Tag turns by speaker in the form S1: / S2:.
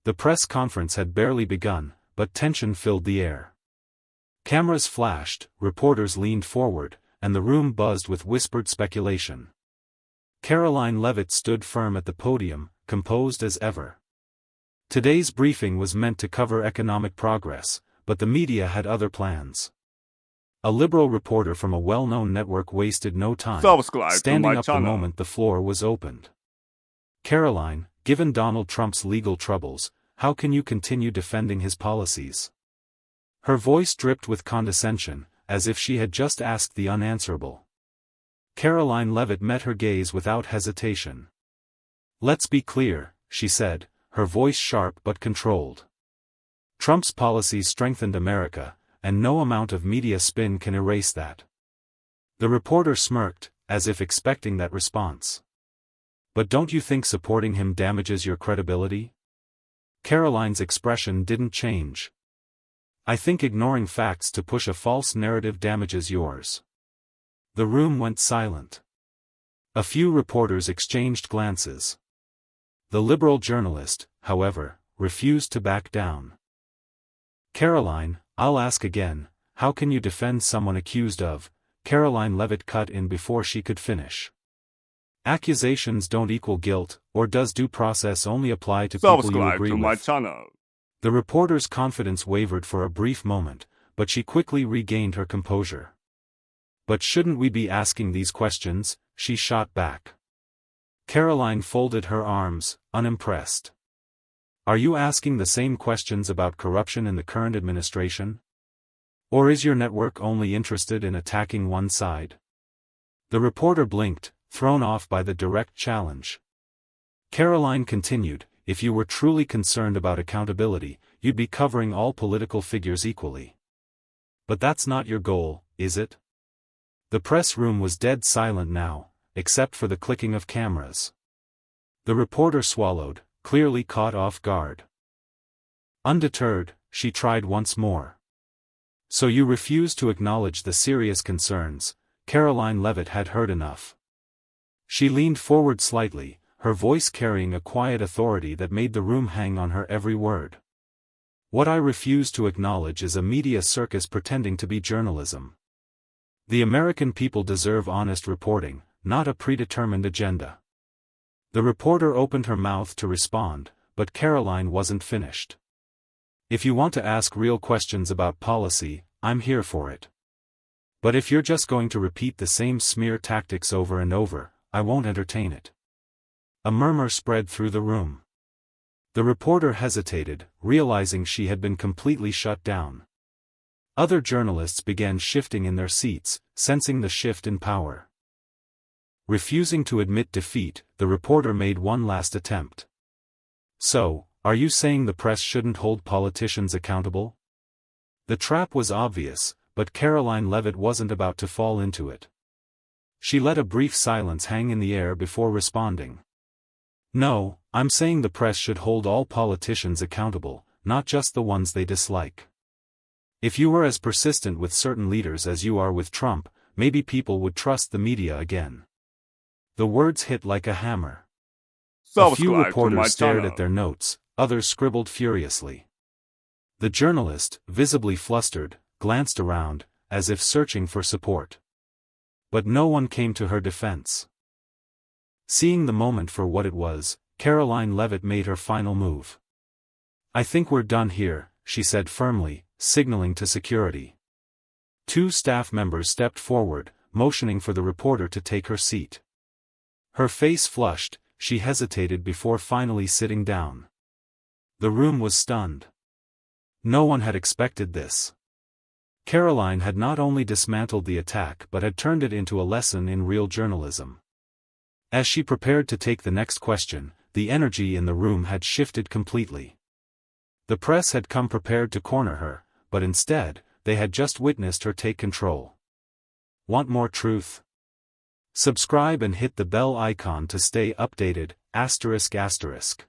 S1: The press conference had barely begun, but tension filled the air. Cameras flashed, reporters leaned forward, and the room buzzed with whispered speculation. Karoline Leavitt stood firm at the podium, composed as ever. Today's briefing was meant to cover economic progress, but the media had other plans. A liberal reporter from a well-known network wasted no time, standing up the moment the floor was opened. Karoline, given Donald Trump's legal troubles, how can you continue defending his policies? Her voice dripped with condescension, as if she had just asked the unanswerable. Karoline Leavitt met her gaze without hesitation. Let's be clear, she said, her voice sharp but controlled. Trump's policies strengthened America, and no amount of media spin can erase that. The reporter smirked, as if expecting that response. But don't you think supporting him damages your credibility? Karoline's expression didn't change. I think ignoring facts to push a false narrative damages yours. The room went silent. A few reporters exchanged glances. The liberal journalist, however, refused to back down. Karoline, I'll ask again, how can you defend someone accused of? Karoline Leavitt cut in before she could finish. Accusations don't equal guilt, or does due process only apply to people you agree with? The reporter's confidence wavered for a brief moment, but she quickly regained her composure. But shouldn't we be asking these questions? She shot back. Karoline folded her arms, unimpressed. Are you asking the same questions about corruption in the current administration? Or is your network only interested in attacking one side? The reporter blinked, thrown off by the direct challenge. Karoline continued, if you were truly concerned about accountability, you'd be covering all political figures equally. But that's not your goal, is it? The press room was dead silent now, except for the clicking of cameras. The reporter swallowed, clearly caught off guard. Undeterred, she tried once more. So you refuse to acknowledge the serious concerns? Karoline Leavitt had heard enough. She leaned forward slightly, her voice carrying a quiet authority that made the room hang on her every word. What I refuse to acknowledge is a media circus pretending to be journalism. The American people deserve honest reporting, not a predetermined agenda. The reporter opened her mouth to respond, but Karoline wasn't finished. If you want to ask real questions about policy, I'm here for it. But if you're just going to repeat the same smear tactics over and over, I won't entertain it. A murmur spread through the room. The reporter hesitated, realizing she had been completely shut down. Other journalists began shifting in their seats, sensing the shift in power. Refusing to admit defeat, the reporter made one last attempt. So, are you saying the press shouldn't hold politicians accountable? The trap was obvious, but Karoline Leavitt wasn't about to fall into it. She let a brief silence hang in the air before responding. No, I'm saying the press should hold all politicians accountable, not just the ones they dislike. If you were as persistent with certain leaders as you are with Trump, maybe people would trust the media again. The words hit like a hammer. A few reporters stared at their notes, others scribbled furiously. The journalist, visibly flustered, glanced around, as if searching for support. But no one came to her defense. Seeing the moment for what it was, Karoline Leavitt made her final move. I think we're done here, she said firmly, signaling to security. Two staff members stepped forward, motioning for the reporter to take her seat. Her face flushed, she hesitated before finally sitting down. The room was stunned. No one had expected this. Karoline had not only dismantled the attack but had turned it into a lesson in real journalism. As she prepared to take the next question, the energy in the room had shifted completely. The press had come prepared to corner her, but instead, they had just witnessed her take control. Want more truth? Subscribe and hit the bell icon to stay updated, ***.